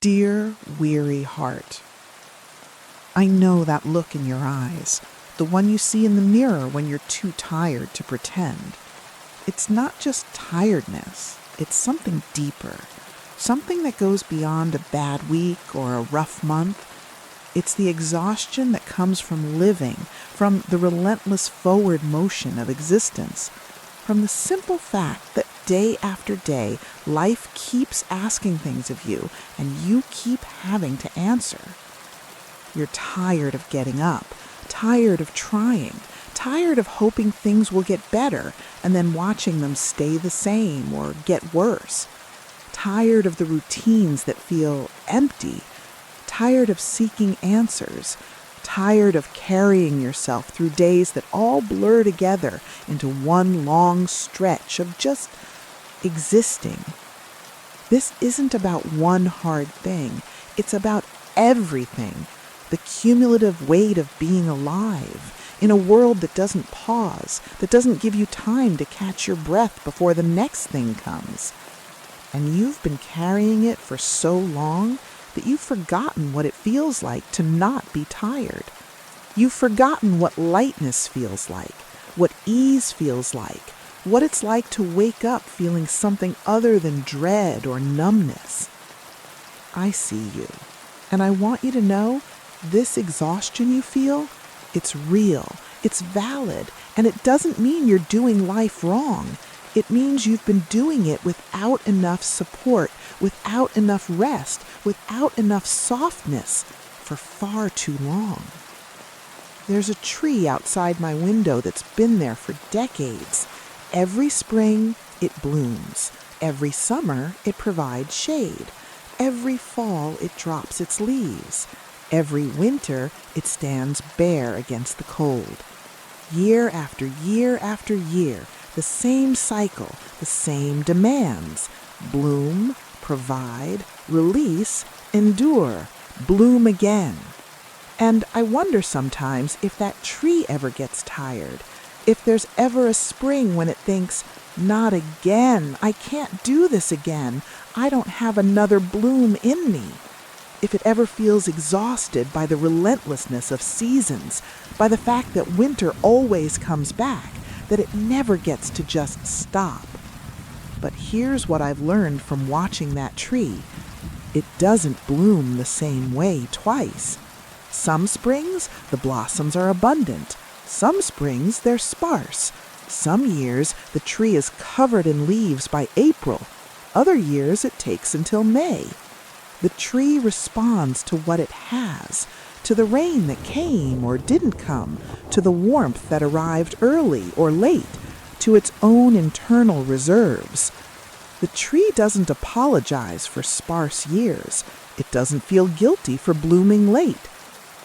Dear weary heart, I know that look in your eyes, the one you see in the mirror when you're too tired to pretend. It's not just tiredness, it's something deeper, something that goes beyond a bad week or a rough month. It's the exhaustion that comes from living, from the relentless forward motion of existence, from the simple fact that day after day, life keeps asking things of you, and you keep having to answer. You're tired of getting up, tired of trying, tired of hoping things will get better, and then watching them stay the same or get worse. Tired of the routines that feel empty, tired of seeking answers, tired of carrying yourself through days that all blur together into one long stretch of just existing. This isn't about one hard thing. It's about everything. The cumulative weight of being alive in a world that doesn't pause, that doesn't give you time to catch your breath before the next thing comes. And you've been carrying it for so long that you've forgotten what it feels like to not be tired. You've forgotten what lightness feels like, what ease feels like, what it's like to wake up feeling something other than dread or numbness. I see you, and I want you to know this exhaustion you feel, it's real, it's valid, and it doesn't mean you're doing life wrong. It means you've been doing it without enough support, without enough rest, without enough softness for far too long. There's a tree outside my window that's been there for decades. Every spring, it blooms. Every summer, it provides shade. Every fall, it drops its leaves. Every winter, it stands bare against the cold. Year after year after year, the same cycle, the same demands. Bloom, provide, release, endure, bloom again. And I wonder sometimes if that tree ever gets tired, if there's ever a spring when it thinks, not again, I can't do this again, I don't have another bloom in me. If it ever feels exhausted by the relentlessness of seasons, by the fact that winter always comes back, that it never gets to just stop. But here's what I've learned from watching that tree. It doesn't bloom the same way twice. Some springs, the blossoms are abundant. Some springs, they're sparse. Some years, the tree is covered in leaves by April. Other years, it takes until May. The tree responds to what it has, to the rain that came or didn't come, to the warmth that arrived early or late, to its own internal reserves. The tree doesn't apologize for sparse years. It doesn't feel guilty for blooming late.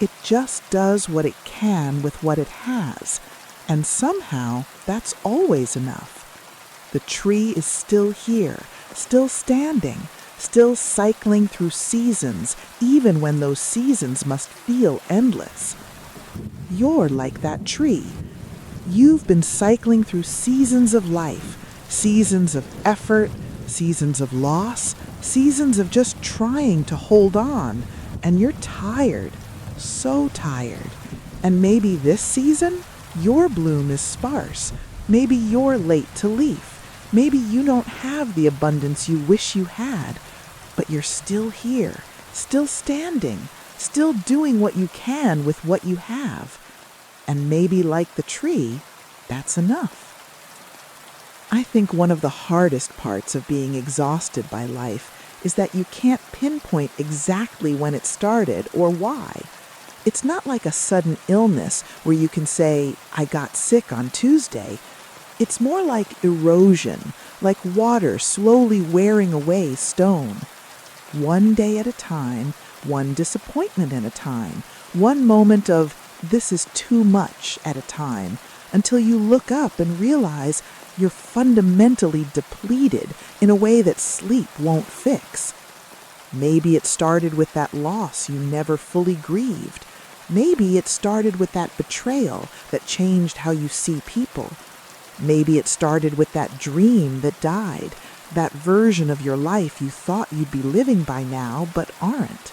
It just does what it can with what it has, and somehow that's always enough. The tree is still here, still standing, still cycling through seasons, even when those seasons must feel endless. You're like that tree. You've been cycling through seasons of life, seasons of effort, seasons of loss, seasons of just trying to hold on, and you're tired, so tired. And maybe this season, your bloom is sparse. Maybe you're late to leaf. Maybe you don't have the abundance you wish you had, but you're still here, still standing, still doing what you can with what you have. And maybe like the tree, that's enough. I think one of the hardest parts of being exhausted by life is that you can't pinpoint exactly when it started or why. It's not like a sudden illness where you can say, I got sick on Tuesday. It's more like erosion, like water slowly wearing away stone. One day at a time, one disappointment at a time, one moment of this is too much at a time, until you look up and realize you're fundamentally depleted in a way that sleep won't fix. Maybe it started with that loss you never fully grieved. Maybe it started with that betrayal that changed how you see people. Maybe it started with that dream that died, That version of your life you thought you'd be living by now but aren't.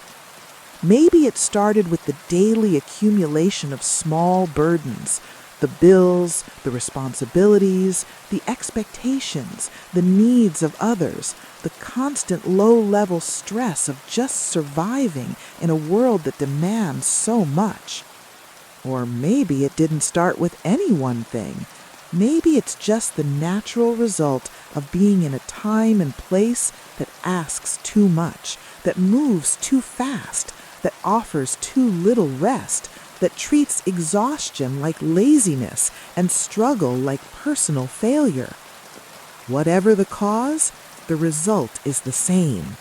Maybe it started with the daily accumulation of small burdens, the bills, the responsibilities, the expectations, the needs of others, the constant low-level stress of just surviving in a world that demands so much. Or maybe it didn't start with any one thing. Maybe it's just the natural result of being in a time and place that asks too much, that moves too fast, that offers too little rest, that treats exhaustion like laziness and struggle like personal failure. Whatever the cause, the result is the same.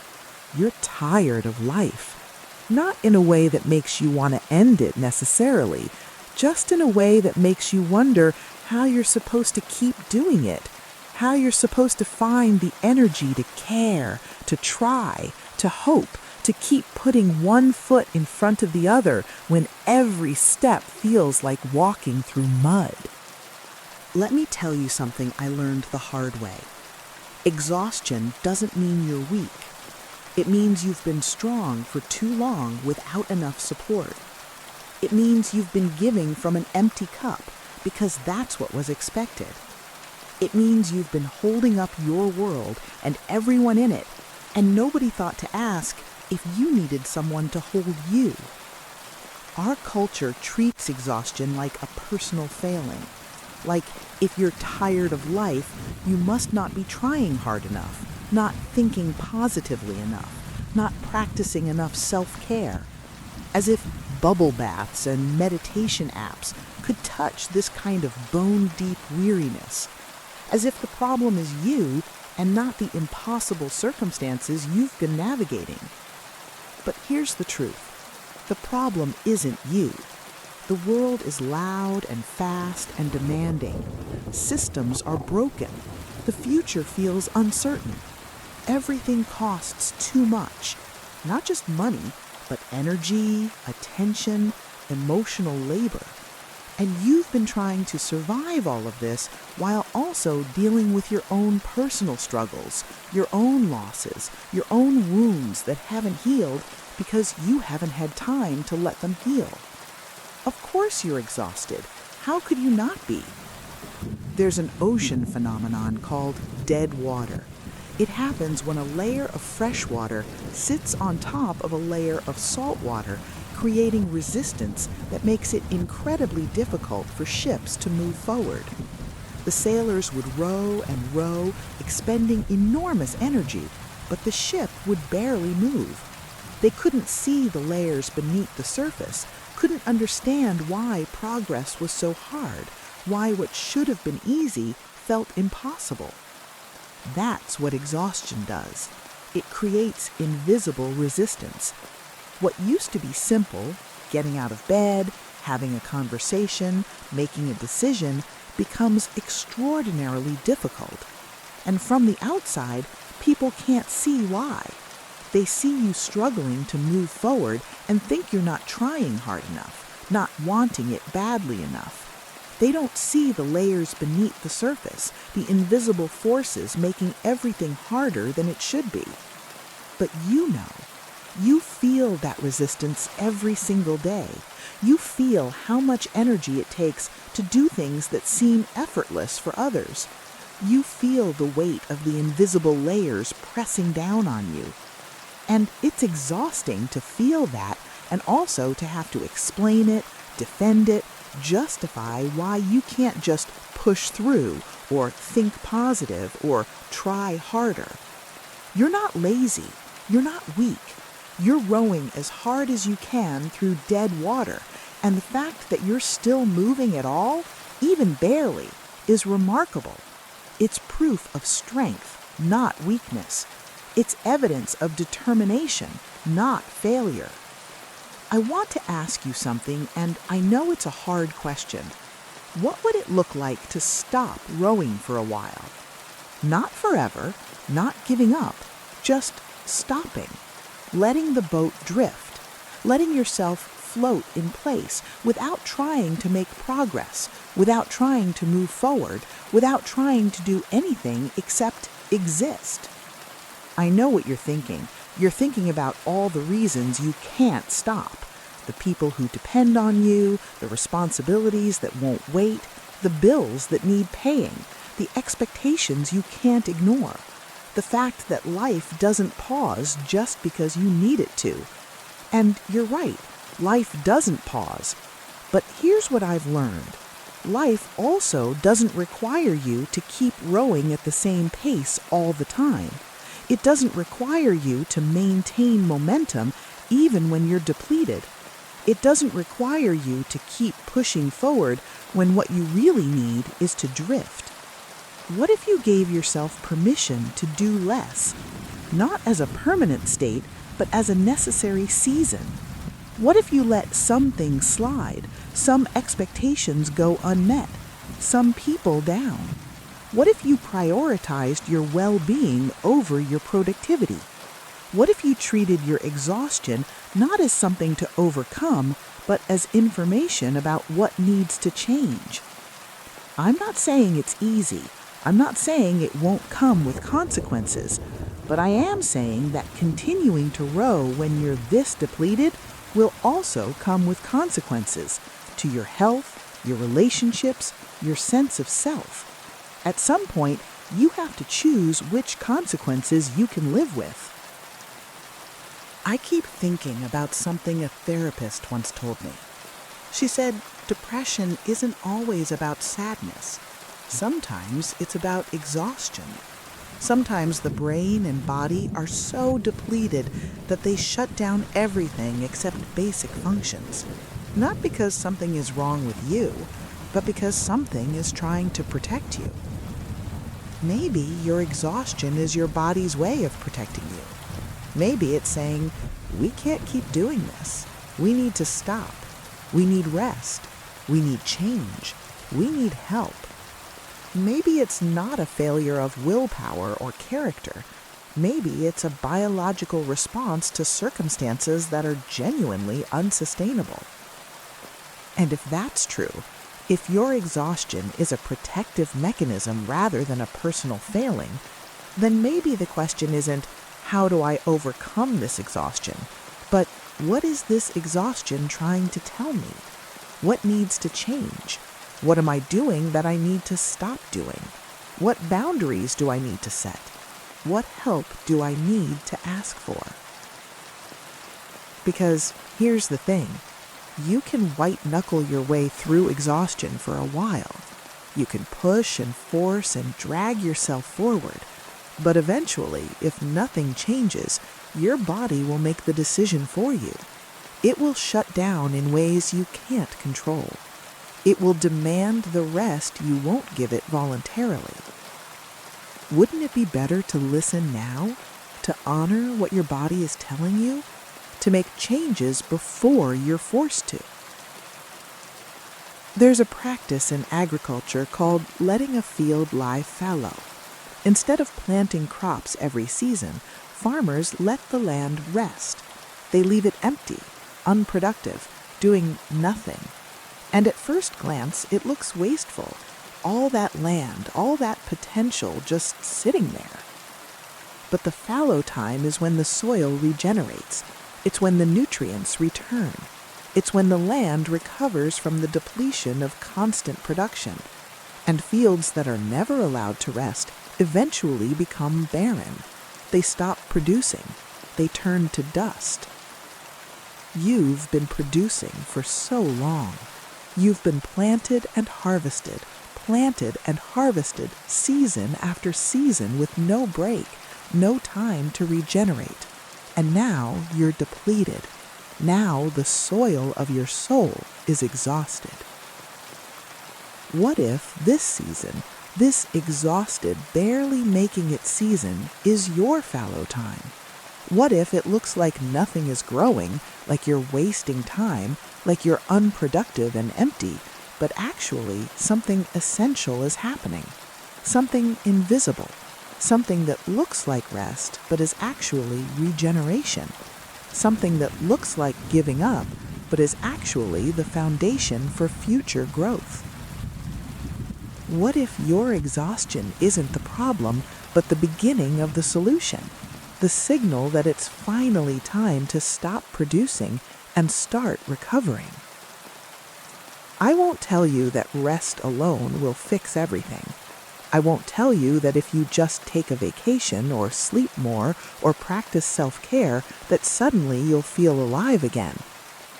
You're tired of life. Not in a way that makes you want to end it necessarily, just in a way that makes you wonder how you're supposed to keep doing it, how you're supposed to find the energy to care, to try, to hope, to keep putting one foot in front of the other when every step feels like walking through mud. Let me tell you something I learned the hard way. Exhaustion doesn't mean you're weak. It means you've been strong for too long without enough support. It means you've been giving from an empty cup because that's what was expected. It means you've been holding up your world and everyone in it, and nobody thought to ask if you needed someone to hold you. Our culture treats exhaustion like a personal failing. Like, if you're tired of life, you must not be trying hard enough, not thinking positively enough, not practicing enough self-care. As if bubble baths and meditation apps could touch this kind of bone-deep weariness. As if the problem is you and not the impossible circumstances you've been navigating. But here's the truth. The problem isn't you. The world is loud and fast and demanding. Systems are broken. The future feels uncertain. Everything costs too much. Not just money, but energy, attention, emotional labor. And you've been trying to survive all of this while also dealing with your own personal struggles, your own losses, your own wounds that haven't healed because you haven't had time to let them heal. Of course you're exhausted. How could you not be? There's an ocean phenomenon called dead water. It happens when a layer of fresh water sits on top of a layer of salt water, creating resistance that makes it incredibly difficult for ships to move forward. The sailors would row and row, expending enormous energy, but the ship would barely move. They couldn't see the layers beneath the surface, couldn't understand why progress was so hard, why what should have been easy felt impossible. That's what exhaustion does. It creates invisible resistance. What used to be simple, getting out of bed, having a conversation, making a decision, becomes extraordinarily difficult. And from the outside, people can't see why. They see you struggling to move forward and think you're not trying hard enough, not wanting it badly enough. They don't see the layers beneath the surface, the invisible forces making everything harder than it should be. But you know. You feel that resistance every single day. You feel how much energy it takes to do things that seem effortless for others. You feel the weight of the invisible layers pressing down on you. And it's exhausting to feel that and also to have to explain it, defend it, justify why you can't just push through or think positive or try harder. You're not lazy. You're not weak. You're rowing as hard as you can through dead water, and the fact that you're still moving at all, even barely, is remarkable. It's proof of strength, not weakness. It's evidence of determination, not failure. I want to ask you something, and I know it's a hard question. What would it look like to stop rowing for a while? Not forever, not giving up, just stopping. Letting the boat drift, letting yourself float in place without trying to make progress, without trying to move forward, without trying to do anything except exist. I know what you're thinking. You're thinking about all the reasons you can't stop. The people who depend on you, the responsibilities that won't wait, the bills that need paying, the expectations you can't ignore, the fact that life doesn't pause just because you need it to. And you're right, life doesn't pause. But here's what I've learned. Life also doesn't require you to keep rowing at the same pace all the time. It doesn't require you to maintain momentum even when you're depleted. It doesn't require you to keep pushing forward when what you really need is to drift. What if you gave yourself permission to do less, not as a permanent state, but as a necessary season? What if you let some things slide, some expectations go unmet, some people down? What if you prioritized your well-being over your productivity? What if you treated your exhaustion not as something to overcome, but as information about what needs to change? I'm not saying it's easy. I'm not saying it won't come with consequences, but I am saying that continuing to row when you're this depleted will also come with consequences to your health, your relationships, your sense of self. At some point, you have to choose which consequences you can live with. I keep thinking about something a therapist once told me. She said, depression isn't always about sadness. Sometimes it's about exhaustion. Sometimes the brain and body are so depleted that they shut down everything except basic functions. Not because something is wrong with you, but because something is trying to protect you. Maybe your exhaustion is your body's way of protecting you. Maybe it's saying, we can't keep doing this. We need to stop. We need rest. We need change. We need help. Maybe it's not a failure of willpower or character. Maybe it's a biological response to circumstances that are genuinely unsustainable. And if that's true, if your exhaustion is a protective mechanism rather than a personal failing, then maybe the question isn't, how do I overcome this exhaustion? But what is this exhaustion trying to tell me? What needs to change? What am I doing that I need to stop doing? What boundaries do I need to set? What help do I need to ask for? Because here's the thing. You can white-knuckle your way through exhaustion for a while. You can push and force and drag yourself forward. But eventually, if nothing changes, your body will make the decision for you. It will shut down in ways you can't control. It will demand the rest you won't give it voluntarily. Wouldn't it be better to listen now, to honor what your body is telling you, to make changes before you're forced to? There's a practice in agriculture called letting a field lie fallow. Instead of planting crops every season, farmers let the land rest. They leave it empty, unproductive, doing nothing. And at first glance, it looks wasteful. All that land, all that potential just sitting there. But the fallow time is when the soil regenerates. It's when the nutrients return. It's when the land recovers from the depletion of constant production. And fields that are never allowed to rest eventually become barren. They stop producing. They turn to dust. You've been producing for so long. You've been planted and harvested, season after season with no break, no time to regenerate. And now you're depleted. Now the soil of your soul is exhausted. What if this season, this exhausted, barely making it season, is your fallow time? What if it looks like nothing is growing, like you're wasting time, like you're unproductive and empty, but actually something essential is happening, something invisible, something that looks like rest but is actually regeneration, something that looks like giving up but is actually the foundation for future growth? What if your exhaustion isn't the problem, but the beginning of the solution, the signal that it's finally time to stop producing and start recovering. I won't tell you that rest alone will fix everything. I won't tell you that if you just take a vacation or sleep more or practice self-care that suddenly you'll feel alive again.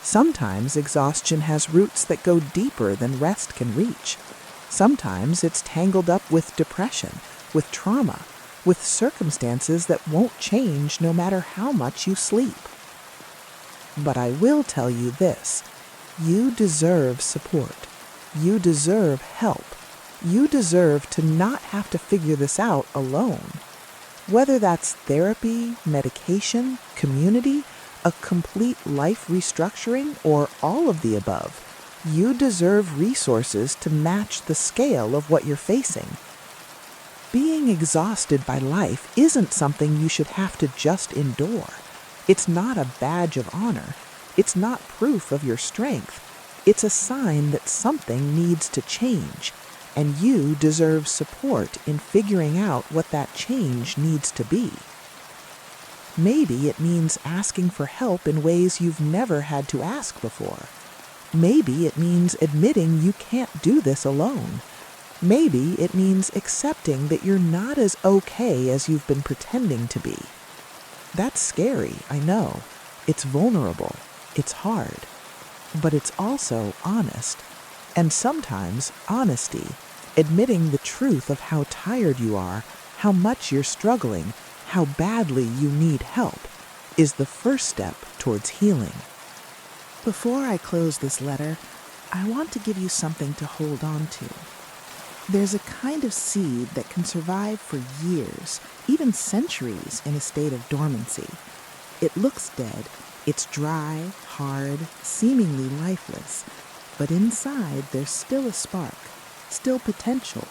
Sometimes exhaustion has roots that go deeper than rest can reach. Sometimes it's tangled up with depression, with trauma, with circumstances that won't change no matter how much you sleep. But I will tell you this: you deserve support. You deserve help. You deserve to not have to figure this out alone. Whether that's therapy, medication, community, a complete life restructuring, or all of the above, you deserve resources to match the scale of what you're facing. Being exhausted by life isn't something you should have to just endure. It's not a badge of honor. It's not proof of your strength. It's a sign that something needs to change, and you deserve support in figuring out what that change needs to be. Maybe it means asking for help in ways you've never had to ask before. Maybe it means admitting you can't do this alone. Maybe it means accepting that you're not as okay as you've been pretending to be. That's scary, I know. It's vulnerable. It's hard. But it's also honest. And sometimes honesty, admitting the truth of how tired you are, how much you're struggling, how badly you need help, is the first step towards healing. Before I close this letter, I want to give you something to hold on to. There's a kind of seed that can survive for years, even centuries, in a state of dormancy. It looks dead. It's dry, hard, seemingly lifeless. But inside, there's still a spark, still potential,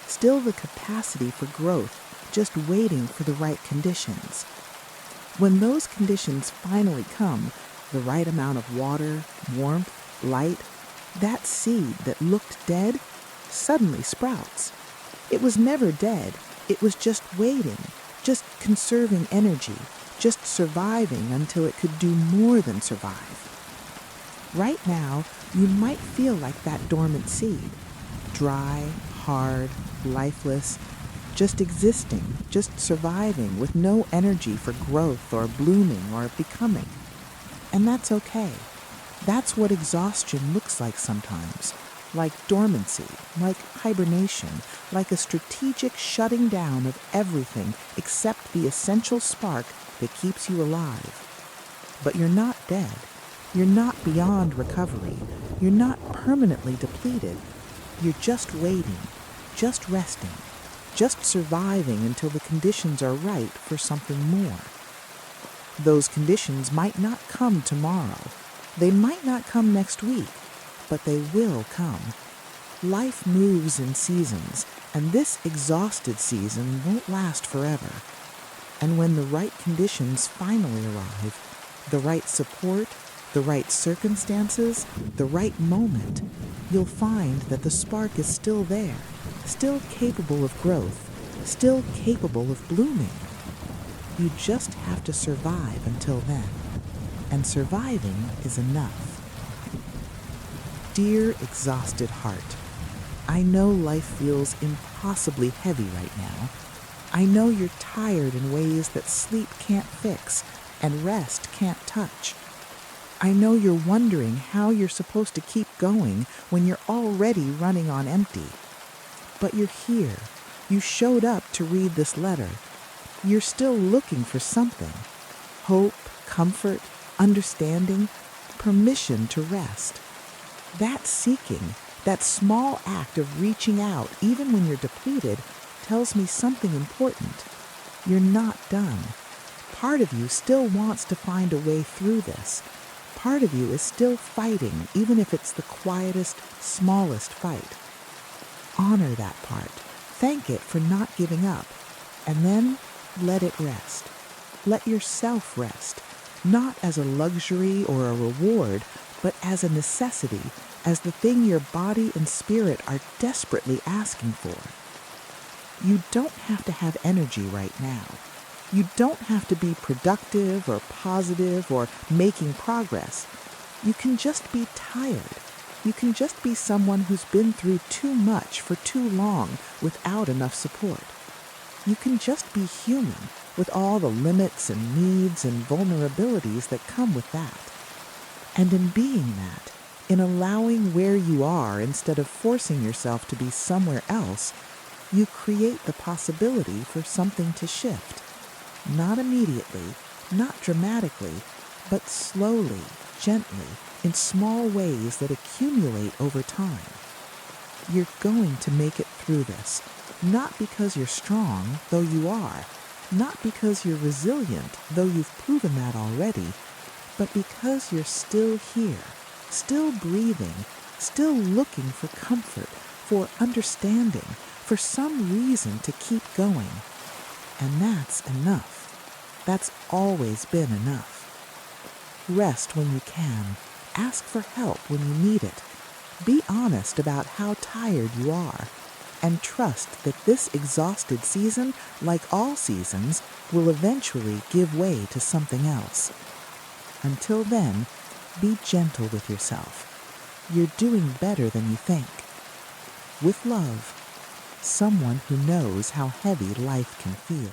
still the capacity for growth, just waiting for the right conditions. When those conditions finally come, the right amount of water, warmth, light, that seed that looked dead suddenly sprouts. It was never dead. It was just waiting, just conserving energy, just surviving until it could do more than survive. Right now, you might feel like that dormant seed, dry, hard, lifeless, just existing, just surviving with no energy for growth or blooming or becoming. And that's okay. That's what exhaustion looks like sometimes. Like dormancy, like hibernation, like a strategic shutting down of everything except the essential spark that keeps you alive. But you're not dead. You're not beyond recovery. You're not permanently depleted. You're just waiting, just resting, just surviving until the conditions are right for something more. Those conditions might not come tomorrow. They might not come next week, but they will come. Life moves in seasons, and this exhausted season won't last forever. And when the right conditions finally arrive, the right support, the right circumstances, the right moment, you'll find that the spark is still there, still capable of growth, still capable of blooming. You just have to survive until then, and surviving is enough. Dear exhausted heart, I know life feels impossibly heavy right now. I know you're tired in ways that sleep can't fix and rest can't touch. I know you're wondering how you're supposed to keep going when you're already running on empty. But you're here. You showed up to read this letter. You're still looking for something. Hope, comfort, understanding, permission to rest. That seeking, that small act of reaching out, even when you're depleted, tells me something important. You're not done. Part of you still wants to find a way through this. Part of you is still fighting, even if it's the quietest, smallest fight. Honor that part. Thank it for not giving up. And then let it rest. Let yourself rest, not as a luxury or a reward, but as a necessity, as the thing your body and spirit are desperately asking for. You don't have to have energy right now. You don't have to be productive or positive or making progress. You can just be tired. You can just be someone who's been through too much for too long without enough support. You can just be human with all the limits and needs and vulnerabilities that come with that. And in being that, in allowing where you are instead of forcing yourself to be somewhere else, you create the possibility for something to shift. Not immediately, not dramatically, but slowly, gently, in small ways that accumulate over time. You're going to make it through this, not because you're strong, though you are, not because you're resilient, though you've proven that already, but because you're still here, still breathing, still looking for comfort, for understanding, for some reason to keep going. And that's enough. That's always been enough. Rest when you can. Ask for help when you need it. Be honest about how tired you are. And trust that this exhausted season, like all seasons, will eventually give way to something else. Until then, be gentle with yourself. You're doing better than you think. With love, someone who knows how heavy life can feel.